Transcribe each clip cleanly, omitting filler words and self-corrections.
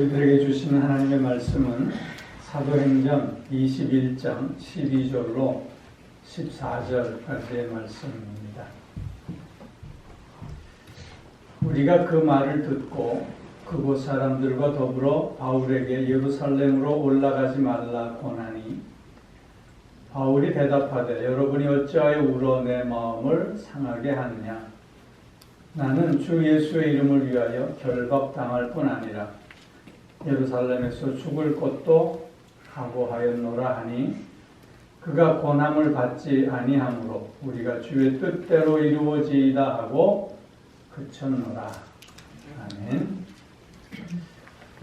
우리들에게 주시는 하나님의 말씀은 사도행전 21장 12절로 14절까지의 말씀입니다. 우리가 그 말을 듣고 그곳 사람들과 더불어 바울에게 예루살렘으로 올라가지 말라 권하니 바울이 대답하되 여러분이 어찌하여 울어 내 마음을 상하게 하느냐. 나는 주 예수의 이름을 위하여 결박당할 뿐 아니라 예루살렘에서 죽을 것도 각오하였노라 하니 그가 고난을 받지 아니하므로 우리가 주의 뜻대로 이루어지이다 하고 그쳤노라. 아멘.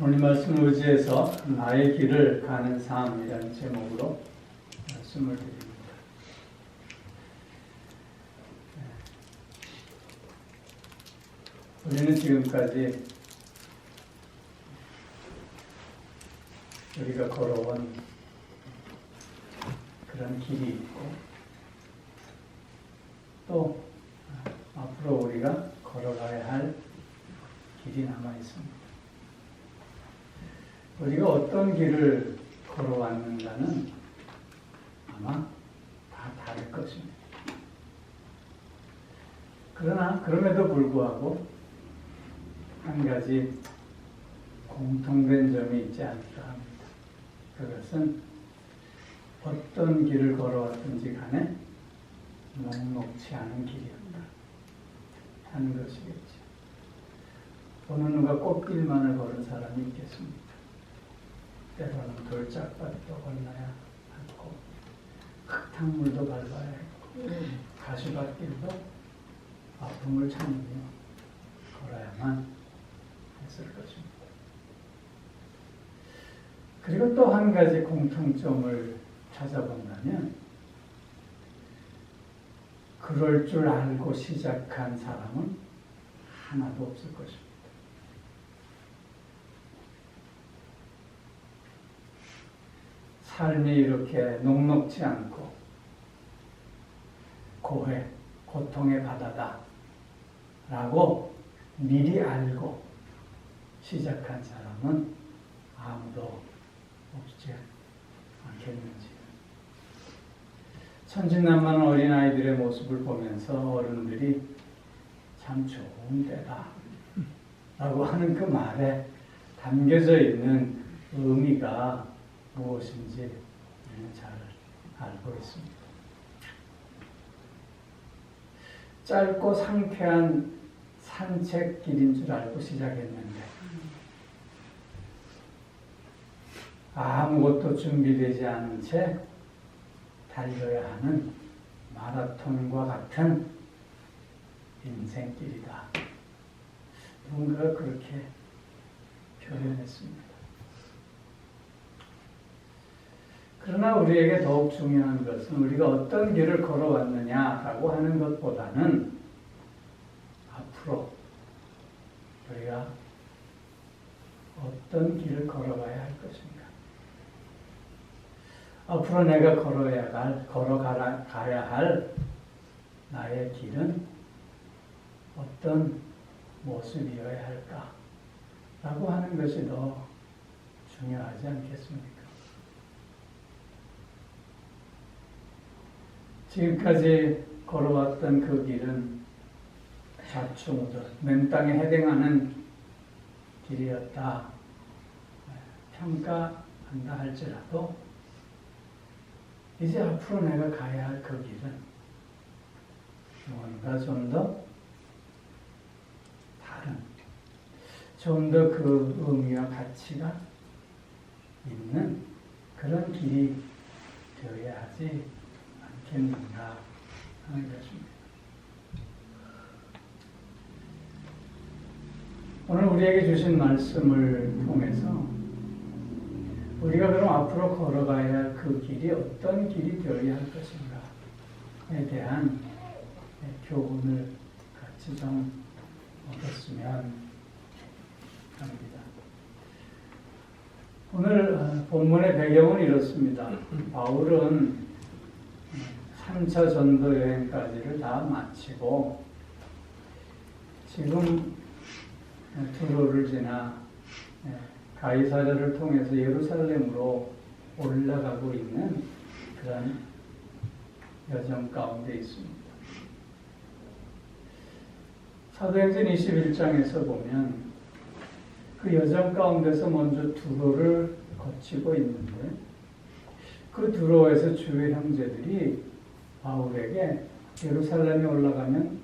오늘 말씀 의지해서 나의 길을 가는 삶이라는 제목으로 말씀을 드립니다. 우리는 지금까지 우리가 걸어온 그런 길이 있고 또 앞으로 우리가 걸어가야 할 길이 남아 있습니다. 우리가 어떤 길을 걸어왔는가는 아마 다 다를 것입니다. 그러나 그럼에도 불구하고 한 가지 공통된 점이 있지 않을까 합니다. 그것은 어떤 길을 걸어왔든지 간에 녹록치 않은 길이었다 하는 것이겠죠. 어느 누가 꽃길만을 걸은 사람이 있겠습니까? 때로는 돌짝밭도 건너야 하고 흙탕물도 밟아야 했고 가시밭길도 아픔을 참으며 걸어야만 했을 것입니다. 그리고 또 한 가지 공통점을 찾아본다면 그럴 줄 알고 시작한 사람은 하나도 없을 것입니다. 삶이 이렇게 녹록지 않고 고해, 고통의 바다다 라고 미리 알고 시작한 사람은 아무도 없지 않겠는지. 천진난만한 어린아이들의 모습을 보면서 어른들이 참 좋은 때다 라고 하는 그 말에 담겨져 있는 의미가 무엇인지 우리는 잘 알고 있습니다. 짧고 상쾌한 산책길인 줄 알고 시작했는데 아무것도 준비되지 않은 채 달려야 하는 마라톤과 같은 인생길이다. 누군가가 그렇게 표현했습니다. 그러나 우리에게 더욱 중요한 것은 우리가 어떤 길을 걸어왔느냐라고 하는 것보다는 앞으로 우리가 어떤 길을 걸어가야 할 것인가. 앞으로 내가 걸어가야 할 나의 길은 어떤 모습이어야 할까? 라고 하는 것이 더 중요하지 않겠습니까? 지금까지 걸어왔던 그 길은 좌충우돌, 맨땅에 헤딩하는 길이었다. 평가한다 할지라도 이제 앞으로 내가 가야 할 그 길은 뭔가 좀 더 다른, 좀 더 그 의미와 가치가 있는 그런 길이 되어야 하지 않겠는가 하는 것입니다. 오늘 우리에게 주신 말씀을 통해서 우리가 그럼 앞으로 걸어가야 할 그 길이 어떤 길이 되어야 할 것인가에 대한 교훈을 같이 좀 얻었으면 합니다. 오늘 본문의 배경은 이렇습니다. 바울은 3차 전도 여행까지를 다 마치고 지금 투로를 지나 가이사랴를 통해서 예루살렘으로 올라가고 있는 그런 여정 가운데 있습니다. 사도행전 21장에서 보면 그 여정 가운데서 먼저 두로를 거치고 있는데 그 두로에서 주의 형제들이 바울에게 예루살렘에 올라가면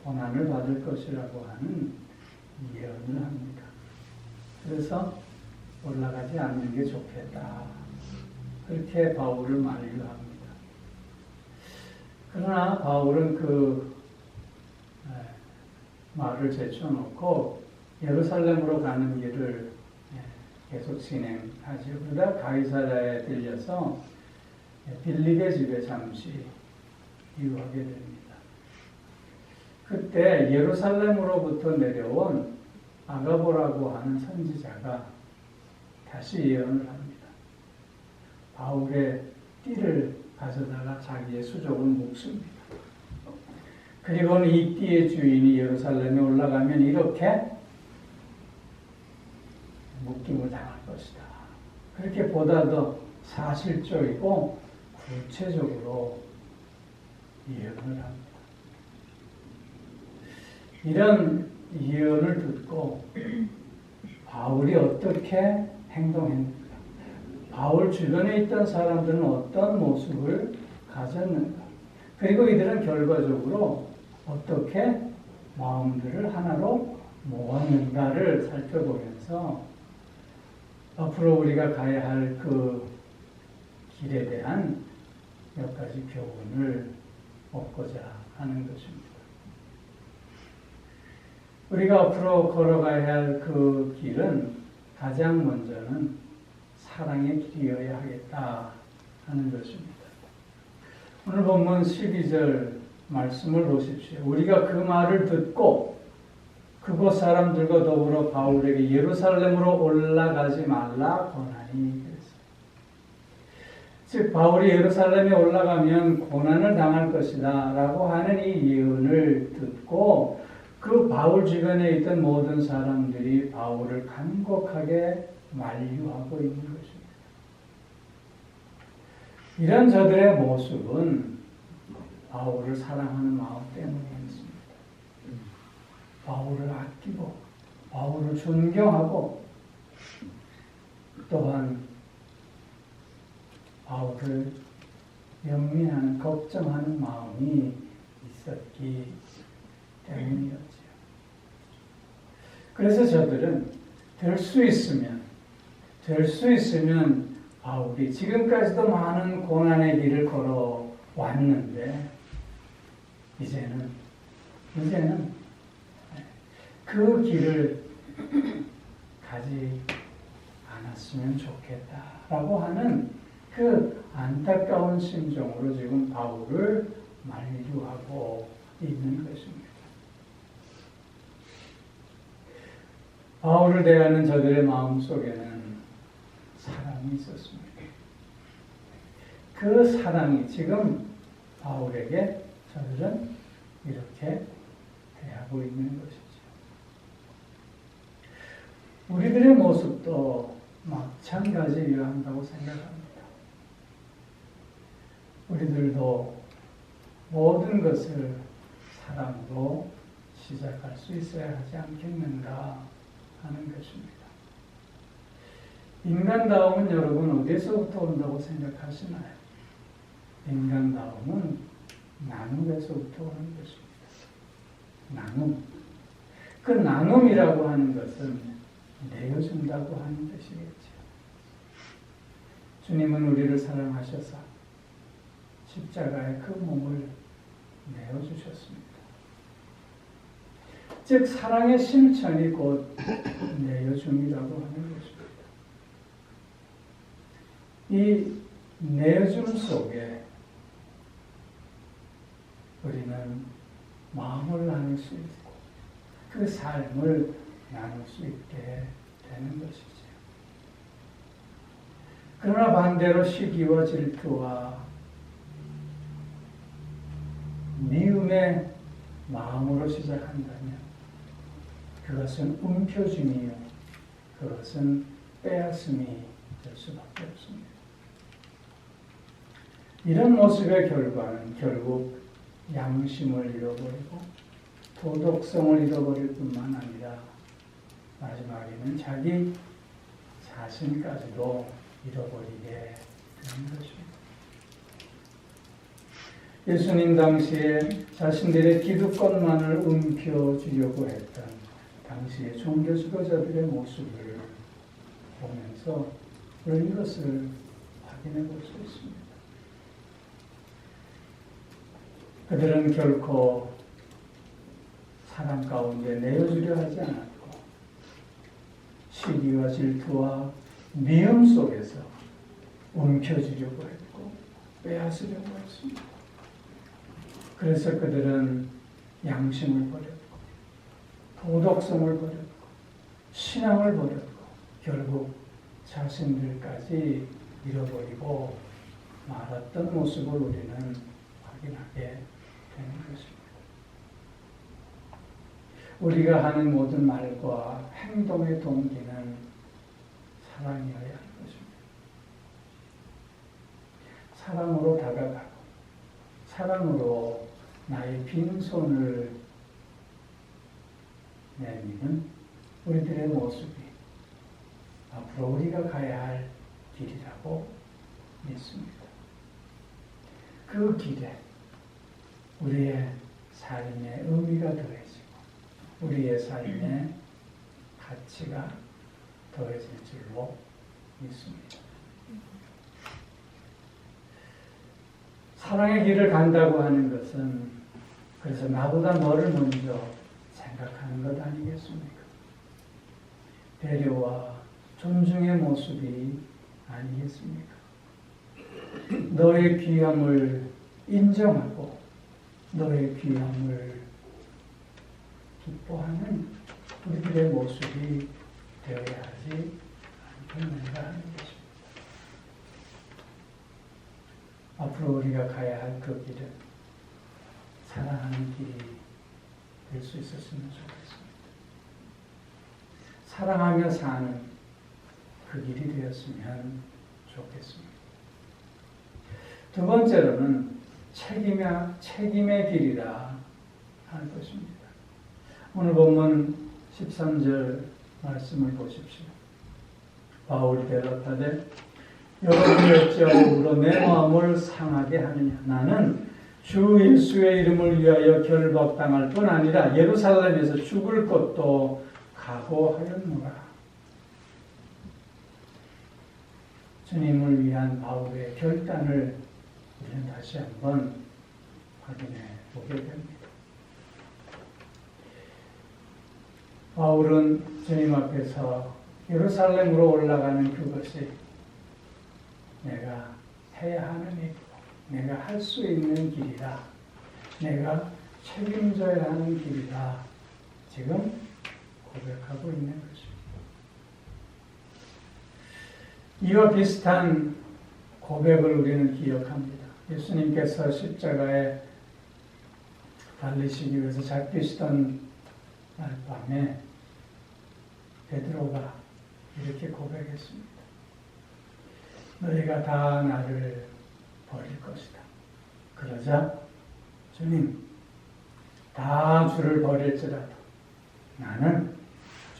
고난을 받을 것이라고 하는 예언을 합니다. 그래서 올라가지 않는 게 좋겠다. 그렇게 바울을 만류합니다. 그러나 바울은 그 말을 제쳐놓고 예루살렘으로 가는 길을 계속 진행하죠. 그러다 가이사랴에 들려서 빌립의 집에 잠시 유하게 됩니다. 그때 예루살렘으로부터 내려온 아가보라고 하는 선지자가 다시 예언을 합니다. 바울의 띠를 가져다가 자기의 수족을 묶습니다. 그리고는 이 띠의 주인이 예루살렘에 올라가면 이렇게 묶임을 당할 것이다. 그렇게 보다 더 사실적이고 구체적으로 예언을 합니다. 이런 예언을 듣고 바울이 어떻게 행동했는가? 바울 주변에 있던 사람들은 어떤 모습을 가졌는가? 그리고 이들은 결과적으로 어떻게 마음들을 하나로 모았는가를 살펴보면서 앞으로 우리가 가야 할 그 길에 대한 몇 가지 교훈을 얻고자 하는 것입니다. 우리가 앞으로 걸어가야 할 그 길은 가장 먼저는 사랑의 길이어야 하겠다 하는 것입니다. 오늘 본문 12절 말씀을 보십시오. 우리가 그 말을 듣고 그곳 사람들과 더불어 바울에게 예루살렘으로 올라가지 말라 권하니 그랬어요. 즉 바울이 예루살렘에 올라가면 고난을 당할 것이다 라고 하는 이 예언을 듣고 그 바울 주변에 있던 모든 사람들이 바울을 간곡하게 만류하고 있는 것입니다. 이런 저들의 모습은 바울을 사랑하는 마음 때문이었습니다. 바울을 아끼고 바울을 존경하고 또한 바울을 연민하는 걱정하는 마음이 있었기 때문이었죠. 그래서 저들은 될 수 있으면 바울이 지금까지도 많은 고난의 길을 걸어왔는데 이제는 그 길을 가지 않았으면 좋겠다라고 하는 그 안타까운 심정으로 지금 바울을 만류하고 있는 것입니다. 바울을 대하는 저들의 마음 속에는 사랑이 있었습니다. 그 사랑이 지금 바울에게 저들은 이렇게 대하고 있는 것이죠. 우리들의 모습도 마찬가지여야 한다고 생각합니다. 우리들도 모든 것을 사랑으로 시작할 수 있어야 하지 않겠는가 하는 것입니다. 인간다움은 여러분 어디서부터 온다고 생각하시나요? 인간다움은 나눔에서부터 오는 것입니다. 나눔. 그 나눔이라고 하는 것은 내어준다고 하는 뜻이겠죠. 주님은 우리를 사랑하셔서 십자가에 그 몸을 내어주셨습니다. 즉 사랑의 실천이 곧 내어줌이라고 하는 것입니다. 이 내어줌 속에 우리는 마음을 나눌 수 있고 그 삶을 나눌 수 있게 되는 것이죠. 그러나 반대로 시기와 질투와 미움의 마음으로 시작한다면 그것은 움켜쥐미요. 그것은 빼앗음이 될 수밖에 없습니다. 이런 모습의 결과는 결국 양심을 잃어버리고 도덕성을 잃어버릴 뿐만 아니라 마지막에는 자기 자신까지도 잃어버리게 되는 것입니다. 예수님 당시에 자신들의 기득권만을 움켜쥐려고 했던 당시의 종교 지도자들의 모습을 보면서 우리는 이것을 확인해 볼 수 있습니다. 그들은 결코 사랑 가운데 내어주려 하지 않았고 시기와 질투와 미움 속에서 움켜쥐려고 했고 빼앗으려고 했습니다. 그래서 그들은 양심을 버렸고 도덕성을 버렸고 신앙을 버렸고 결국 자신들까지 잃어버리고 말았던 모습을 우리는 확인하게 되는 것입니다. 우리가 하는 모든 말과 행동의 동기는 사랑이어야 하는 것입니다. 사랑으로 다가가고 사랑으로 나의 빈손을 내미는 우리들의 모습이 앞으로 우리가 가야 할 길이라고 믿습니다. 그 길에 우리의 삶의 의미가 더해지고 우리의 삶의 가치가 더해질 줄로 믿습니다. 사랑의 길을 간다고 하는 것은 그래서 나보다 너를 먼저 생각하는 것 아니겠습니까? 배려와 존중의 모습이 아니겠습니까? 너의 귀함을 인정하고 너의 귀함을 기뻐하는 우리들의 모습이 되어야 하지 않겠는가 하는 것입니다. 앞으로 우리가 가야 할 그 길은 사랑하는 길이 될 수 있었으면 좋겠습니다. 사랑하며 사는 그 길이 되었으면 좋겠습니다. 두 번째로는 책임의 길이라 하는 것입니다. 오늘 본문 13절 말씀을 보십시오. 바울이 대답하되 여러분이 어찌하여 울어 내 마음을 상하게 하느냐. 나는 주 예수의 이름을 위하여 결박당할 뿐 아니라 예루살렘에서 죽을 것도 각오하였노라. 주님을 위한 바울의 결단을 우리는 다시 한번 확인해 보게 됩니다. 바울은 주님 앞에서 예루살렘으로 올라가는 그것이 내가 해야 하는 일이고 내가 할 수 있는 길이라 내가 책임져야 하는 길이라 지금 고백하고 있는 것입니다. 이와 비슷한 고백을 우리는 기억합니다. 예수님께서 십자가에 달리시기 위해서 잡히시던 날 밤에 베드로가 이렇게 고백했습니다. 너희가 다 나를 버릴 것이다. 그러자 주님, 다 주를 버릴지라도 나는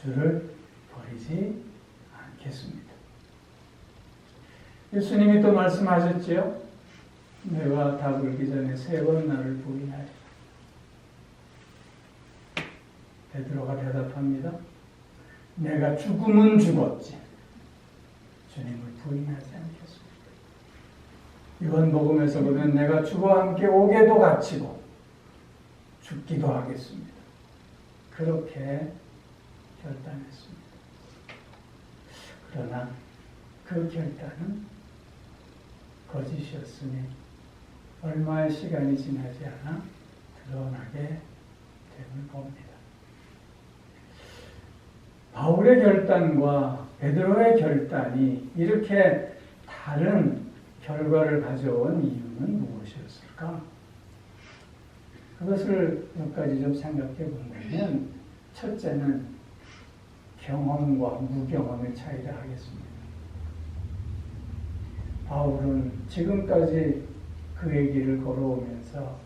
주를 버리지 않겠습니다. 예수님이 또 말씀하셨지요. 내가 다 울기 전에 3번 나를 부인하리라. 베드로가 대답합니다. 내가 죽으면 죽었지 주님을 부인하지 않겠습니다. 이번 복음에서 보면 내가 주와 함께 오게도 갇히고 죽기도 하겠습니다. 그렇게 결단했습니다. 그러나 그 결단은 거짓이었으니 얼마의 시간이 지나지 않아 드러나게 됨을 봅니다. 바울의 결단과 베드로의 결단이 이렇게 다른 결과를 가져온 이유는 무엇이었을까? 그것을 몇 가지 좀 생각해 본다면 첫째는 경험과 무경험의 차이를 하겠습니다. 바울은 지금까지 그의 길을 걸어오면서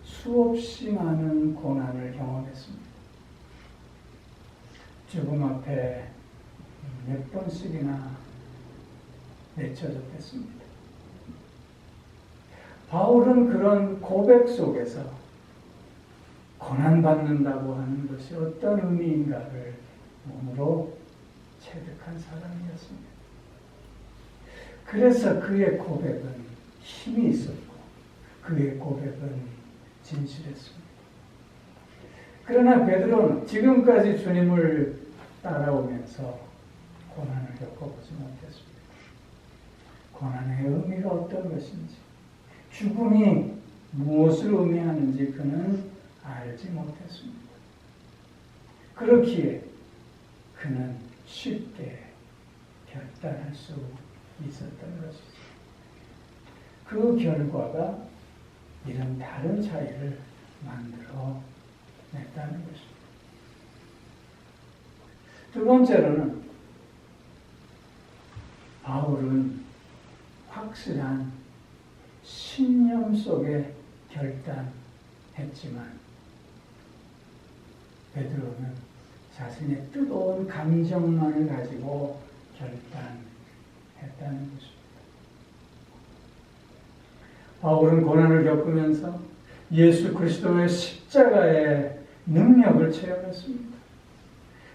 수없이 많은 고난을 경험했습니다. 죽음 앞에 몇 번씩이나 내쳐졌겠습니다. 바울은 그런 고백 속에서 고난받는다고 하는 것이 어떤 의미인가를 몸으로 체득한 사람이었습니다. 그래서 그의 고백은 힘이 있었고 그의 고백은 진실했습니다. 그러나 베드로는 지금까지 주님을 따라오면서 고난을 겪어보지 못했습니다. 고난의 의미가 어떤 것인지, 죽음이 무엇을 의미하는지 그는 알지 못했습니다. 그렇기에 그는 쉽게 결단할 수 있었던 것이죠. 그 결과가 이런 다른 차이를 만들어 냈다는 것입니다. 두 번째로는 바울은 확실한 신념 속에 결단했지만 베드로는 자신의 뜨거운 감정만을 가지고 결단했다는 것입니다. 바울은 고난을 겪으면서 예수 그리스도의 십자가의 능력을 체험했습니다.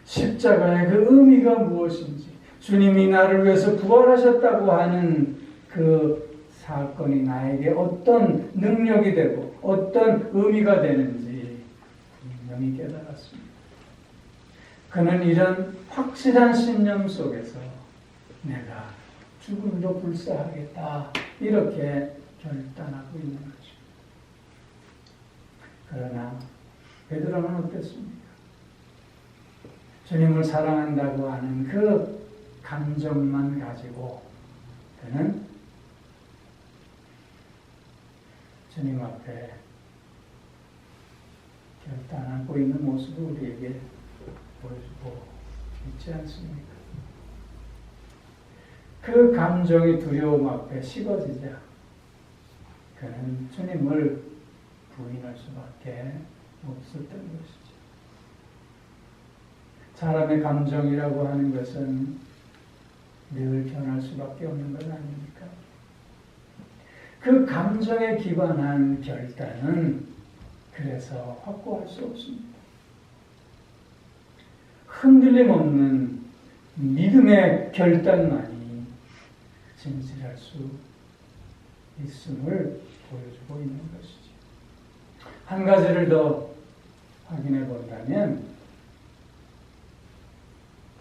십자가의 그 의미가 무엇인지, 주님이 나를 위해서 부활하셨다고 하는 그 사건이 나에게 어떤 능력이 되고 어떤 의미가 되는지 분명히 깨달았습니다. 그는 이런 확실한 신념 속에서 내가 죽음도 불사하겠다 이렇게 결단하고 있는 거죠. 그러나 베드로는 어땠습니까? 주님을 사랑한다고 하는 그 감정만 가지고 그는 주님 앞에 결단하고 있는 모습을 우리에게 보여주고 있지 않습니까? 그 감정이 두려움 앞에 식어지자 그는 주님을 부인할 수밖에 없었던 것이죠. 사람의 감정이라고 하는 것은 늘 변할 수밖에 없는 것 아닙니까? 그 감정에 기반한 결단은 그래서 확고할 수 없습니다. 흔들림 없는 믿음의 결단만이 진실할 수 있음을 보여주고 있는 것이죠. 한 가지를 더 확인해 본다면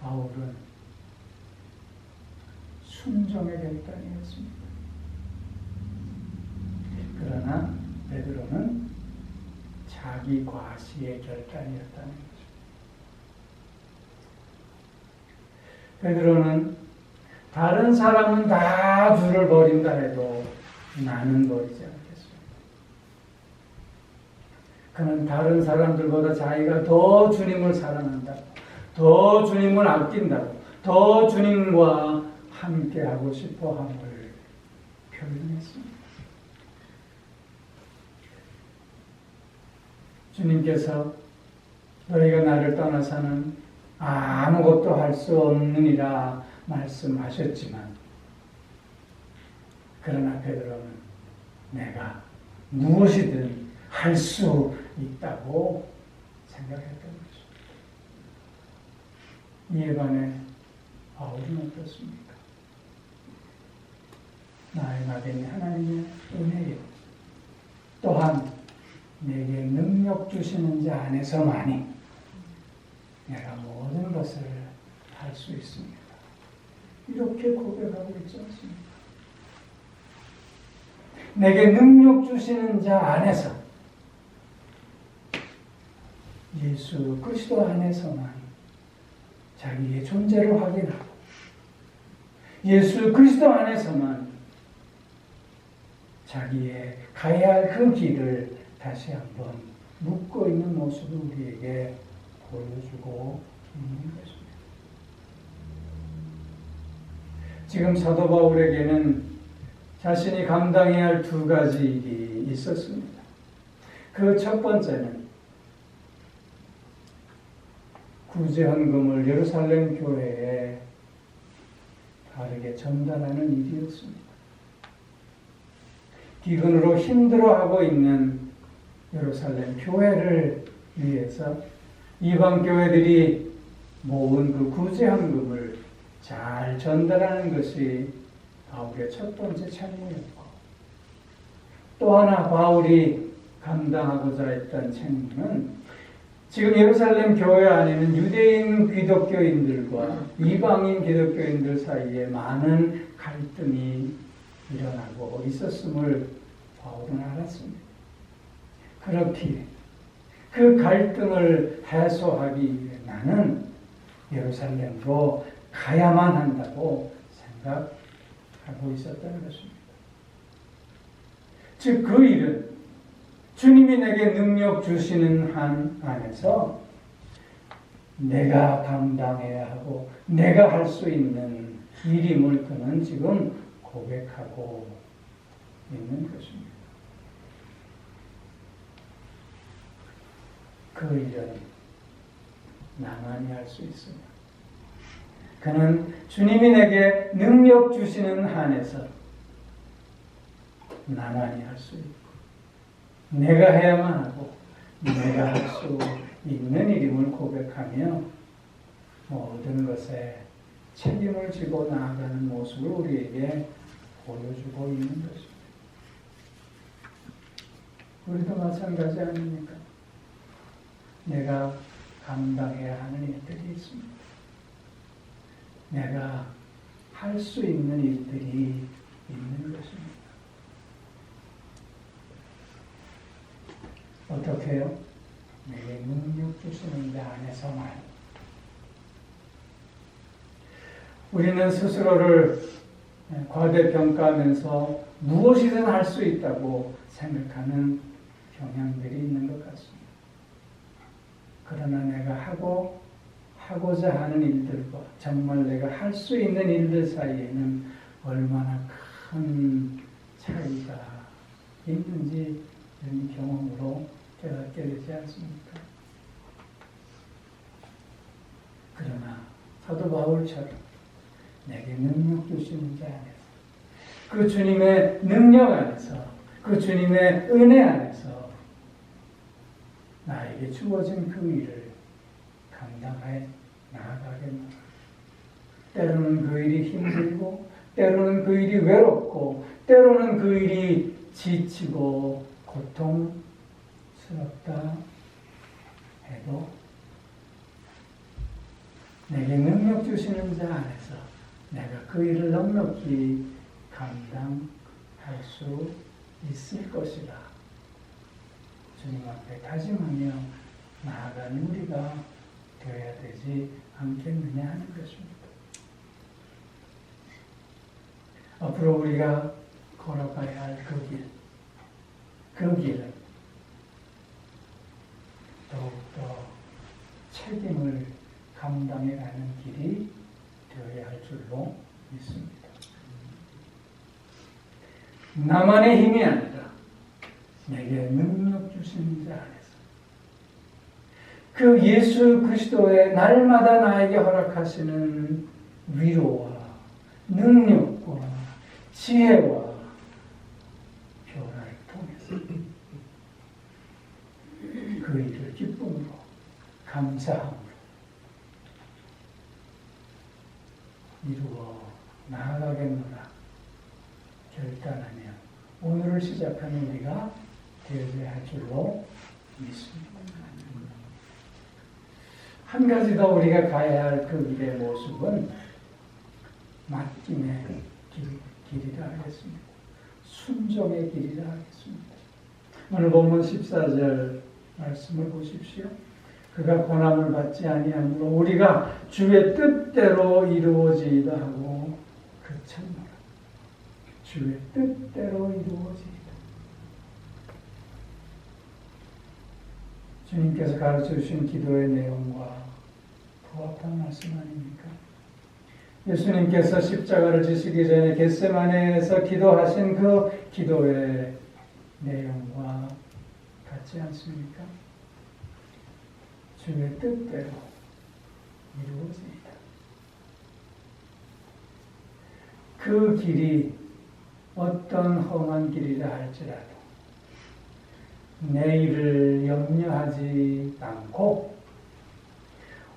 바울은 순종의 결단이었습니다. 그러나 베드로는 자기 과시의 결단이었다는 거죠. 베드로는 다른 사람은 다 주를 버린다 해도 나는 버리지 않겠습니다. 그는 다른 사람들보다 자기가 더 주님을 사랑한다고, 더 주님을 아낀다고, 더 주님과 함께하고 싶어함을 표현했습니다. 주님께서 너희가 나를 떠나서는 아무것도 할 수 없느니라 말씀하셨지만 그러나 베드로는 내가 무엇이든 할 수 있다고 생각했던 것입니다. 이에 반해 바울은 어떻습니까? 나의 나된 하나님의 은혜요 또한 내게 능력 주시는 자 안에서만이 내가 모든 것을 할 수 있습니다. 이렇게 고백하고 있지 않습니까? 내게 능력 주시는 자 안에서 예수 그리스도 안에서만 자기의 존재를 확인하고 예수 그리스도 안에서만 자기의 가야 할 그 길을 다시 한번 묻고 있는 모습을 우리에게 보여주고 있는 것입니다. 지금 사도 바울에게는 자신이 감당해야 할 두 가지 일이 있었습니다. 그 첫 번째는 구제헌금을 예루살렘 교회에 바르게 전달하는 일이었습니다. 기근으로 힘들어하고 있는 예루살렘 교회를 위해서 이방 교회들이 모은 그 구제헌금을 잘 전달하는 것이 바울의 첫 번째 책무였고, 또 하나 바울이 감당하고자 했던 책무는 지금 예루살렘 교회 안에는 유대인 기독교인들과 이방인 기독교인들 사이에 많은 갈등이 일어나고 있었음을 바울은 알았습니다. 그렇기에 그 갈등을 해소하기 위해 나는 예루살렘으로 가야만 한다고 생각하고 있었던 것입니다. 즉 그 일은 주님이 내게 능력 주시는 한 안에서 내가 감당해야 하고 내가 할 수 있는 일임을 그는 지금 고백하고 있는 것입니다. 그 일은 나만이 할 수 있습니다. 그는 주님이 내게 능력 주시는 한에서 나만이 할 수 있고 내가 해야만 하고 내가 할 수 있는 일임을 고백하며 모든 것에 책임을 지고 나아가는 모습을 우리에게 보여주고 있는 것입니다. 우리도 마찬가지 아닙니까? 내가 감당해야 하는 일들이 있습니다. 내가 할 수 있는 일들이 있는 것입니다. 어떻게 해요? 내게 능력 주시는 자 안에서만. 우리는 스스로를 과대평가하면서 무엇이든 할 수 있다고 생각하는 경향들이 있는 것 같습니다. 그러나 내가 하고자 하는 일들과 정말 내가 할 수 있는 일들 사이에는 얼마나 큰 차이가 있는지 이런 경험으로 깨닫게 되지 않습니까? 그러나 사도 바울처럼 내게 능력 주시는 자 안에서 그 주님의 능력 안에서 그 주님의 은혜 안에서 나에게 주어진 그 일을 감당해 나아가겠노라. 때로는 그 일이 힘들고 때로는 그 일이 외롭고 때로는 그 일이 지치고 고통스럽다 해도 내게 능력 주시는 자 안에서 내가 그 일을 넉넉히 감당할 수 있을 것이라 주님 앞에 다짐하며 나아가는 우리가 되어야 되지 않겠느냐 하는 것입니다. 앞으로 우리가 걸어가야 할 그 길은 더욱더 책임을 감당해가는 길이 되어야 할 줄로 믿습니다. 나만의 힘이 아니라 내게 능력 주신 자 안에서 그 예수 그리스도의 날마다 나에게 허락하시는 위로와 능력과 지혜와 변화를 통해서 그 일을 기쁨으로 감사함으로 이루어 나아가겠노라 결단하며 오늘을 시작하는 우리가 되어야 할 줄로 믿습니다. 한 가지 더 우리가 가야 할 그 길의 모습은 맡김의 길이라 하겠습니다. 순종의 길이라 하겠습니다. 오늘 본문 14절 말씀을 보십시오. 그가 고난을 받지 아니하므로 우리가 주의 뜻대로 이루어지이다 하고 그쳤노라. 주의 뜻대로 이루어지이다. 주님께서 가르쳐 주신 기도의 내용과 부합한 말씀 아닙니까? 예수님께서 십자가를 지시기 전에 겟세마네에서 기도하신 그 기도의 내용과 같지 않습니까? 주의 뜻대로 이루어집니다. 그 길이 어떤 험한 길이라 할지라도 내일을 염려하지 않고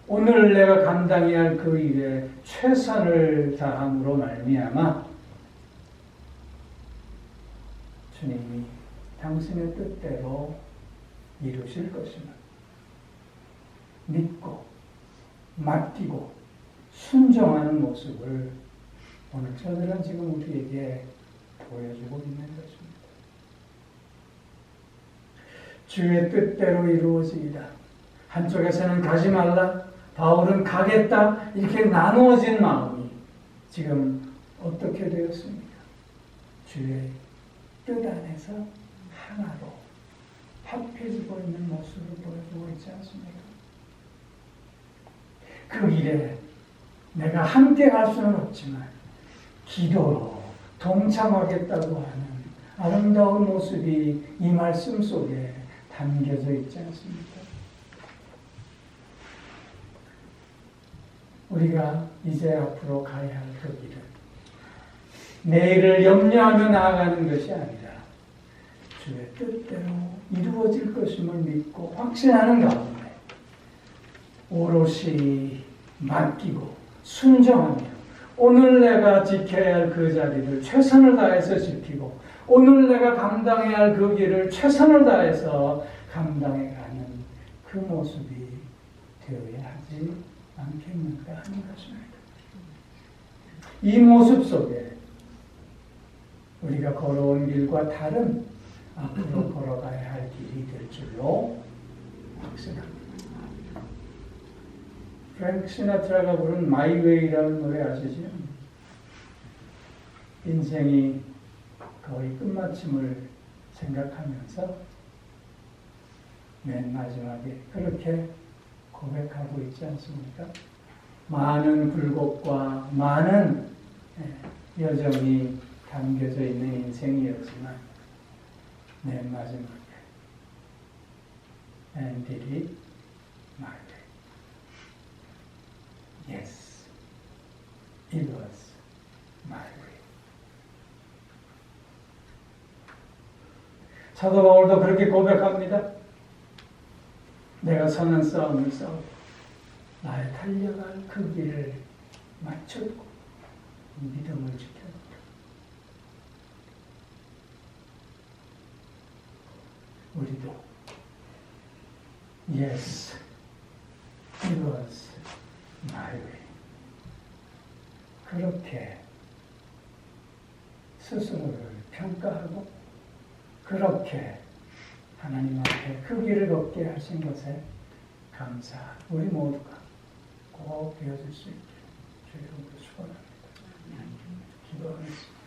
오늘 내가 감당해야 할 그 일에 최선을 다함으로 말미암아 주님이 당신의 뜻대로 이루실 것임을 믿고 맡기고 순종하는 모습을 오늘 저들은 지금 우리에게 보여주고 있는 것입니다. 주의 뜻대로 이루어지이다. 한쪽에서는 가지 말라, 바울은 가겠다, 이렇게 나누어진 마음이 지금 어떻게 되었습니까? 주의 뜻 안에서 하나로 합해지고 있는 모습을 보여주고 있지 않습니까? 그 길에 내가 함께 갈 수는 없지만 기도로 동참하겠다고 하는 아름다운 모습이 이 말씀 속에 담겨져 있지 않습니까? 우리가 이제 앞으로 가야 할 그 길은 내일을 염려하며 나아가는 것이 아니라 주의 뜻대로 이루어질 것임을 믿고 확신하는 가운데 오롯이 맡기고 순종하며 오늘 내가 지켜야 할 그 자리를 최선을 다해서 지키고 오늘 내가 감당해야 할 그 길을 최선을 다해서 감당해가는 그 모습이 되어야 하지 않겠는가 하는 것입니다. 이 모습 속에 우리가 걸어온 길과 다른 앞으로 걸어가야 할 길이 될 줄로 확신합니다. 프랭크 시나트라가 부른 마이 웨이라는 노래 아시죠? 인생이 거의 끝마침을 생각하면서 맨 마지막에 그렇게 고백하고 있지 않습니까? 많은 굴곡과 많은 여정이 담겨져 있는 인생이었지만 맨 마지막에 And did it my way. Yes, it was my way. 사도 바울도 그렇게 고백합니다. 내가 선한 싸움을 싸우고 나의 달려갈 그 길을 마쳤고 믿음을 지켰다. 우리도 Yes, it was my way. 그렇게 스스로를 평가하고 그렇게 하나님 앞에 그 길을 걷게 하신 것에 감사 우리 모두가 꼭 되어질 수 있기를 주의 이름으로 축원합니다. 기도하겠습니다.